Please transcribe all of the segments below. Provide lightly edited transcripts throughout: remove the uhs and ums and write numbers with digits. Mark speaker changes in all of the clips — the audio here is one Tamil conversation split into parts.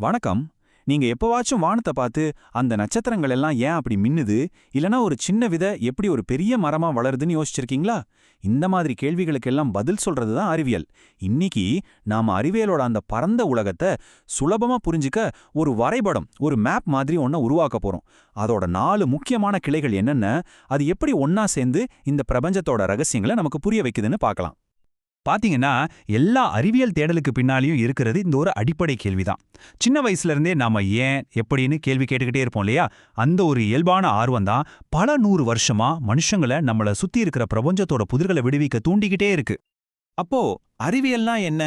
Speaker 1: வணக்கம். நீங்க எப்பவாச்சும் வானத்தை பார்த்து அந்த நட்சத்திரங்கள் எல்லாம் ஏன் அப்படி மின்னுது, இல்லனா ஒரு சின்ன விதை எப்படி ஒரு பெரிய மரமா வளருதுன்னு யோசிச்சிருக்கீங்களா? இந்த மாதிரி கேள்விகளுக்கெல்லாம் பதில் சொல்றது தான் அறிவியல். இன்னைக்கு நாம அறிவியலோட அந்த பரந்த உலகத்தை சுலபமா புரிஞ்சுக்க ஒரு வரைபடம், ஒரு மேப் மாதிரி ஒன்ன உருவாக்க போறோம். அதோட 4 முக்கியமான கிளைகள் என்னென்ன, அது எப்படி ஒன்னா சேர்ந்து இந்த பிரபஞ்சத்தோட ரகசியங்களை நமக்கு புரிய வைக்குதுன்னு பார்க்கலாம்.
Speaker 2: பாத்தீங்கன்னா எல்லா அறிவியல் தேடலுக்கு பின்னாலையும் இருக்கிறது இந்த ஒரு அடிப்படை கேள்விதான். சின்ன வயசுல இருந்தே நாம ஏன் எப்படின்னு கேள்வி கேட்டுக்கிட்டே இருப்போம் இல்லையா? அந்த ஒரு இயல்பான ஆர்வம் தான் பல 100 வருஷமா மனுஷங்களை நம்மள சுத்தி இருக்கிற பிரபஞ்சத்தோட புதிர்களை விடுவிக்க தூண்டிக்கிட்டே இருக்கு.
Speaker 1: அப்போ அறிவியல்னா என்ன?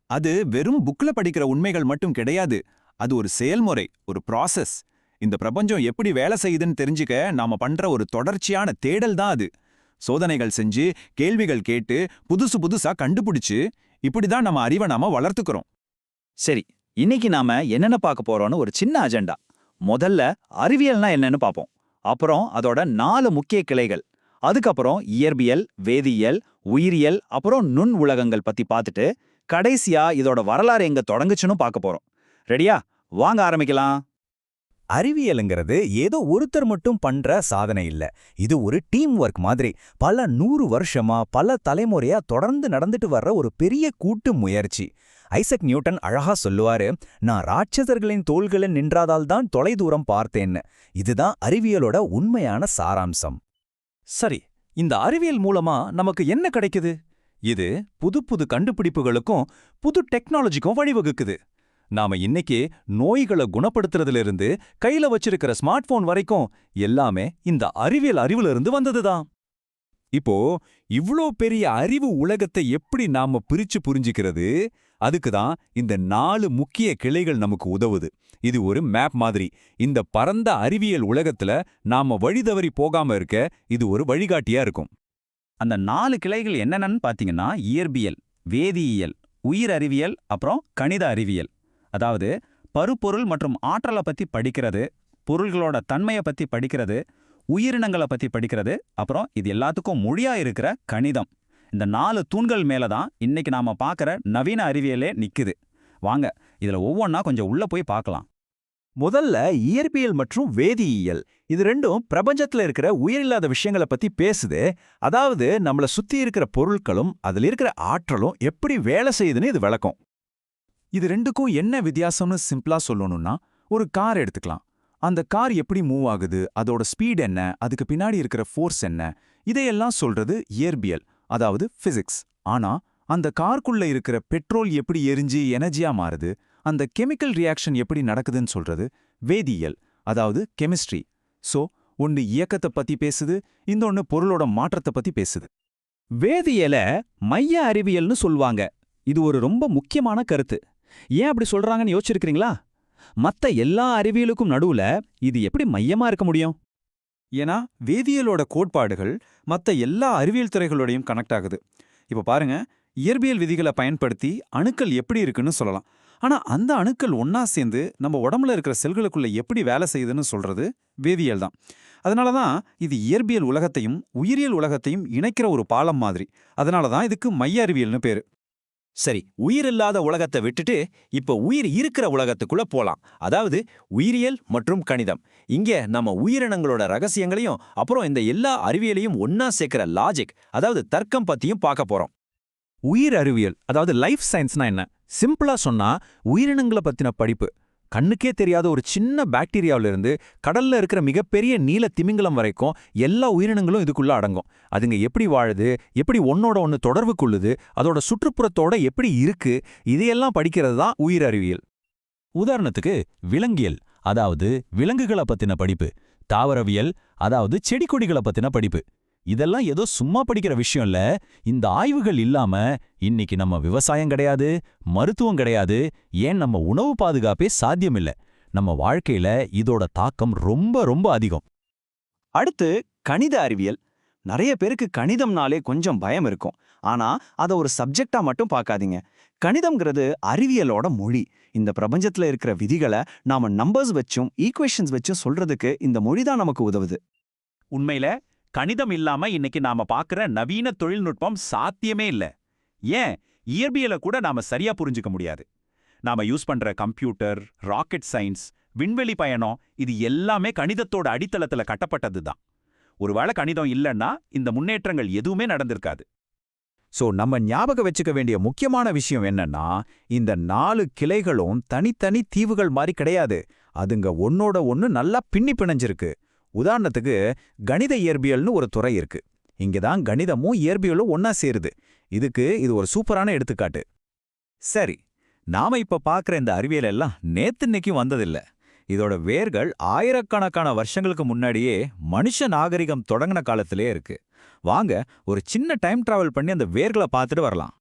Speaker 1: அது வெறும் புக்ல படிக்கிற உண்மைகள் மட்டும் கிடையாது. அது ஒரு செயல்முறை, ஒரு ப்ராசஸ். இந்த பிரபஞ்சம் எப்படி வேலை செய்யுதுன்னு தெரிஞ்சுக்க நாம பண்ற ஒரு தொடர்ச்சியான தேடல் தான் அது. சோதனைகள் செஞ்சு, கேள்விகள் கேட்டு, புதுசு புதுசா கண்டுபிடிச்சு, இப்படிதான் நம்ம அறிவை நாம வளர்த்துக்கிறோம்.
Speaker 3: சரி, இன்னைக்கு நாம என்னென்ன பார்க்க போறோம்னு ஒரு சின்ன அஜெண்டா. முதல்ல அறிவியல்னா என்னன்னு பார்ப்போம். அப்புறம் அதோட 4 முக்கிய கிளைகள். அதுக்கப்புறம் இயற்பியல், வேதியியல், உயிரியல், அப்புறம் நுண் உலகங்கள் பத்தி பார்த்துட்டு கடைசியா இதோட வரலாறு எங்க தொடங்குச்சுன்னு பார்க்க போறோம். ரெடியா? வாங்க ஆரம்பிக்கலாம்.
Speaker 4: அறிவியலுங்கிறது ஏதோ ஒருத்தர் மட்டும் பண்ற சாதனை இல்ல. இது ஒரு டீம் ஒர்க் மாதிரி. பல 100 வருஷமா பல தலைமுறையா தொடர்ந்து நடந்துட்டு வர்ற ஒரு பெரிய கூட்டு முயற்சி. ஐசக் நியூட்டன் அழகா சொல்லுவாரு, நான் ராட்சசர்களின் தோள்களில் நின்றாதால்தான் தொலைதூரம் பார்த்தேன்னு. இதுதான் அறிவியலோட உண்மையான சாராம்சம்.
Speaker 1: சரி, இந்த அறிவியல் மூலமா நமக்கு என்ன கிடைக்குது? இது புது புது கண்டுபிடிப்புகளுக்கும் புது டெக்னாலஜிக்கும் வழிவகுக்குது. நாம இன்னைக்கு நோய்களை குணப்படுத்துறதிலிருந்து கையில வச்சிருக்கிற ஸ்மார்ட் போன் வரைக்கும் எல்லாமே இந்த அறிவியல் அறிவுல இருந்து வந்ததுதான். இப்போ இவ்ளோ பெரிய அறிவு உலகத்தை எப்படி நாம பிரிச்சு புரிஞ்சுக்கிறது? அதுக்குதான் இந்த 4 முக்கிய கிளைகள் நமக்கு உதவுது. இது ஒரு மேப் மாதிரி. இந்த பரந்த அறிவியல் உலகத்துல நாம வழிதவறி போகாம இருக்க இது ஒரு வழிகாட்டியா இருக்கும்.
Speaker 3: அந்த 4 கிளைகள் என்னென்னு பார்த்தீங்கன்னா இயற்பியல், வேதியியல், உயிர் அறிவியல், அப்புறம் கணித அறிவியல். அதாவது பருப்பொருள் மற்றும் ஆற்றலை பத்தி படிக்கிறது, பொருள்களோட தன்மையை பத்தி படிக்கிறது, உயிரினங்களை பத்தி படிக்கிறது, அப்புறம் இது எல்லாத்துக்கும் மொழியா இருக்கிற கணிதம். இந்த 4 தூண்கள் மேல தான் இன்னைக்கு நாம பார்க்குற நவீன அறிவியலே நிக்குது. வாங்க இதுல ஒவ்வொன்னா கொஞ்சம் உள்ள போய் பார்க்கலாம்.
Speaker 4: முதல்ல இயற்பியல் மற்றும் வேதியியல். இது ரெண்டும் பிரபஞ்சத்துல இருக்கிற உயிரில்லாத விஷயங்களை பத்தி பேசுது. அதாவது நம்மள சுத்தி இருக்கிற பொருட்களும் அதுல இருக்கிற ஆற்றலும் எப்படி வேலை செய்யுதுன்னு இது விளக்கும்.
Speaker 1: இது ரெண்டுக்கும் என்ன வித்தியாசம்னு சிம்பிளா சொல்லணும்னா, ஒரு கார் எடுத்துக்கலாம். அந்த கார் எப்படி மூவ் ஆகுது, அதோட ஸ்பீட் என்ன, அதுக்கு பின்னாடி இருக்கிற ஃபோர்ஸ் என்ன, இதையெல்லாம் சொல்றது இயற்பியல், அதாவது பிசிக்ஸ். ஆனா அந்த காருக்குள்ள இருக்கிற பெட்ரோல் எப்படி எரிஞ்சு எனர்ஜியா மாறுது, அந்த கெமிக்கல் ரியாக்ஷன் எப்படி நடக்குதுன்னு சொல்றது வேதியியல், அதாவது கெமிஸ்ட்ரி. சோ ஒன்னு இயக்கத்தை பத்தி பேசுது, இன்னொன்னு பொருளோட மாற்றத்தை பத்தி பேசுது.
Speaker 3: வேதியியல மைய அறிவியல்னு சொல்வாங்க. இது ஒரு ரொம்ப முக்கியமான கருத்து. ஏன் அப்படி சொல்றாங்கன்னு யோசிச்சிருக்கீங்களா? மத்த எல்லா அறிவியலுக்கும் நடுவுல இது எப்படி மையமா இருக்க முடியும்?
Speaker 1: ஏன்னா வேதியியலோட கோட்பாடுகள் மத்த எல்லா அறிவியல் துறைகளோடையும் கனெக்ட் ஆகுது. இப்ப பாருங்க, இயற்பியல் விதிகளை பயன்படுத்தி அணுக்கள் எப்படி இருக்குன்னு சொல்லலாம். ஆனா அந்த அணுக்கள் ஒன்னா சேர்ந்து நம்ம உடம்புல இருக்கிற செல்களுக்குள்ள எப்படி வேலை செய்யுதுன்னு சொல்றது வேதியியல் தான். அதனாலதான் இது இயற்பியல் உலகத்தையும் உயிரியல் உலகத்தையும் இணைக்கிற ஒரு பாலம் மாதிரி. அதனாலதான் இதுக்கு மைய அறிவியல்னு பேரு.
Speaker 4: சரி, உயிர் இல்லாத உலகத்தை விட்டுட்டு இப்ப உயிர் இருக்கிற உலகத்துக்குள்ள போலாம். அதாவது உயிரியல் மற்றும் கணிதம். இங்க நம்ம உயிரினங்களோட ரகசியங்களையும் அப்புறம் இந்த எல்லா அறிவியலையும் ஒன்னா சேர்க்கிற லாஜிக், அதாவது தர்க்கம் பத்தியும் பார்க்க போறோம்.
Speaker 1: உயிர் அறிவியல், அதாவது லைஃப் சயின்ஸ்னா என்ன? சிம்பிளா சொன்னா உயிரினங்களை பத்தின படிப்பு. கண்ணுக்கே தெரியாத ஒரு சின்ன பாக்டீரியாவில இருந்து கடல்ல இருக்கிற மிகப்பெரிய நீல திமிங்கலம் வரைக்கும் எல்லா உயிரினங்களும் இதுக்குள்ள அடங்கும். அதுங்க எப்படி வாழுது, எப்படி ஒன்னோட ஒன்னு தொடர்பு கொள்ளுது, அதோட சுற்றுப்புறத்தோட எப்படி இருக்கு, இதையெல்லாம் படிக்கிறது தான் உயிர் அறிவியல்.
Speaker 4: உதாரணத்துக்கு விலங்கியல், அதாவது விலங்குகளை பத்தின படிப்பு. தாவரவியல், அதாவது செடி கொடிகளை பத்தின படிப்பு. இதெல்லாம் ஏதோ சும்மா படிக்கிற விஷயம் இல்ல. இந்த ஆய்வுகள் இல்லாம இன்னைக்கு நம்ம விவசாயம் கிடையாது, மருத்துவம் கிடையாது, ஏன் நம்ம உணவு பாதுகாப்பே சாத்தியமில்ல. நம்ம வாழ்க்கையில இதோட தாக்கம் ரொம்ப ரொம்ப அதிகம்.
Speaker 3: அடுத்து கணித அறிவியல். நிறைய பேருக்கு கணிதம்னாலே கொஞ்சம் பயம் இருக்கும். ஆனா அதை ஒரு சப்ஜெக்டா மட்டும் பார்க்காதீங்க. கணிதம்ங்கிறது அறிவியலோட மொழி. இந்த பிரபஞ்சத்துல இருக்கிற விதிகளை நாம நம்பர்ஸ் வச்சும் ஈக்குவேஷன்ஸ் வச்சும் சொல்றதுக்கு இந்த மொழிதான் நமக்கு உதவுது.
Speaker 2: உண்மையில கணிதம் இல்லாம இன்னைக்கு நாம பார்க்குற நவீன தொழில்நுட்பம் சாத்தியமே இல்ல. ஏன் இயற்பியலை கூட நாம சரியா புரிஞ்சுக்க முடியாது.
Speaker 3: நாம யூஸ் பண்ற கம்ப்யூட்டர், ராக்கெட் சயின்ஸ், விண்வெளி பயணம் இது எல்லாமே கணிதத்தோட அடித்தளத்துல கட்டப்பட்டது தான். ஒருவேளை கணிதம் இல்லைன்னா இந்த முன்னேற்றங்கள் எதுவுமே நடந்திருக்காது.
Speaker 5: சோ நம்ம ஞாபகம் வச்சுக்க வேண்டிய முக்கியமான விஷயம் என்னன்னா, இந்த 4 கிளைகளும் தனித்தனி தீவுகள் மாதிரி கிடையாது. அதுங்க ஒன்னோட ஒன்னு நல்லா பின்னி பிணைஞ்சிருக்கு. உதாரணத்துக்கு கணித இயற்பியல்னு ஒரு துறை இருக்கு. இங்கதான் கணிதமும் இயற்பியலும் ஒன்னா சேருது. இது ஒரு சூப்பரான எடுத்துக்காட்டு.
Speaker 1: சரி, நாம இப்ப பார்க்குற இந்த அறிவியல் எல்லாம் நேத்து வந்ததில்ல. இதோட வேர்கள் ஆயிரக்கணக்கான வருஷங்களுக்கு முன்னாடியே மனுஷ நாகரிகம் தொடங்கின காலத்திலே இருக்கு. வாங்க ஒரு சின்ன டைம் டிராவல் பண்ணி அந்த வேர்களை பார்த்துட்டு வரலாம்.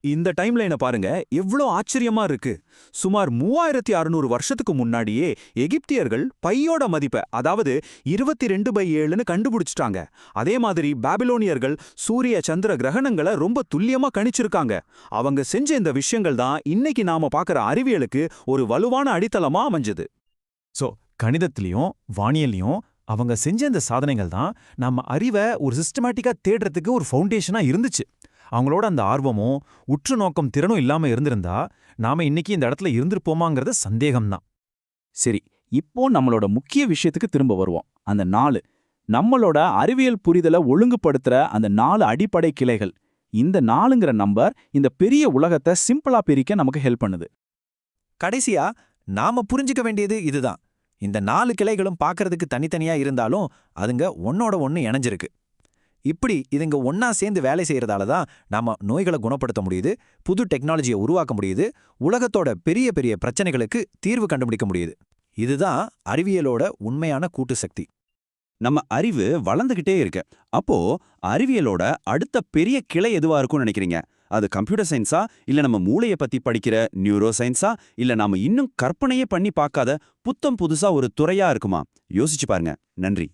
Speaker 1: இந்த டைம் லைனை பாருங்க, எவ்வளோ ஆச்சரியமா இருக்கு. சுமார் 3600 வருஷத்துக்கு முன்னாடியே எகிப்தியர்கள் பையோட மதிப்பை, அதாவது 22/7ன்னு கண்டுபிடிச்சிட்டாங்க. அதே மாதிரி பாபிலோனியர்கள் சூரிய சந்திர கிரகணங்களை ரொம்ப துல்லியமா கணிச்சிருக்காங்க. அவங்க செஞ்ச இந்த விஷயங்கள் தான் இன்னைக்கு நாம பார்க்குற அறிவியலுக்கு ஒரு வலுவான அடித்தளமா அமைஞ்சது. ஸோ கணிதத்திலையும் வானியல்லையும் அவங்க செஞ்ச இந்த சாதனைகள் தான் நம்ம அறிவை ஒரு சிஸ்டமேட்டிக்கா தேடுறதுக்கு ஒரு ஃபவுண்டேஷனா இருந்துச்சு. அவங்களோட அந்த ஆர்வமும் உற்று நோக்கம் திறனும் இல்லாம இருந்திருந்தா நாம இன்னைக்கு இந்த இடத்துல இருந்திருப்போமாங்கிறது சந்தேகம்தான்.
Speaker 5: சரி, இப்போ நம்மளோட முக்கிய விஷயத்துக்கு திரும்ப வருவோம். அந்த 4 நம்மளோட அறிவியல் புரிதலை ஒழுங்குபடுத்துற அந்த 4 அடிப்படை கிளைகள். இந்த 4ங்கிற நம்பர் இந்த பெரிய உலகத்தை சிம்பிளா பிரிக்க நமக்கு ஹெல்ப் பண்ணுது.
Speaker 1: கடைசியா நாம புரிஞ்சுக்க வேண்டியது இதுதான். இந்த 4 கிளைகளும் பார்க்கறதுக்கு தனித்தனியா இருந்தாலும் அதுங்க ஒன்னோட ஒன்னு இணைஞ்சிருக்கு. இப்படி இதுங்க ஒன்னா சேர்ந்து வேலை செய்யறதால தான் நாம நோய்களை குணப்படுத்த முடியுது, புது டெக்னாலஜியை உருவாக்க முடியுது, உலகத்தோட பெரிய பெரிய பிரச்சனைகளுக்கு தீர்வு கண்டுபிடிக்க முடியுது. இதுதான் அறிவியலோட உண்மையான கூட்டு சக்தி.
Speaker 6: நம்ம அறிவு வளர்ந்துகிட்டே இருக்கு. அப்போ அறிவியலோட அடுத்த பெரிய கிளை எதுவா இருக்கும்னு நினைக்கிறீங்க? அது கம்ப்யூட்டர் சயின்ஸா, இல்ல நம்ம மூளையை பத்தி படிக்கிற நியூரோ சயின்ஸா, இல்ல நாம இன்னும் கற்பனையே பண்ணி பார்க்காத புத்தம் புதுசா ஒரு துறையா இருக்குமா? யோசிச்சு பாருங்க. நன்றி.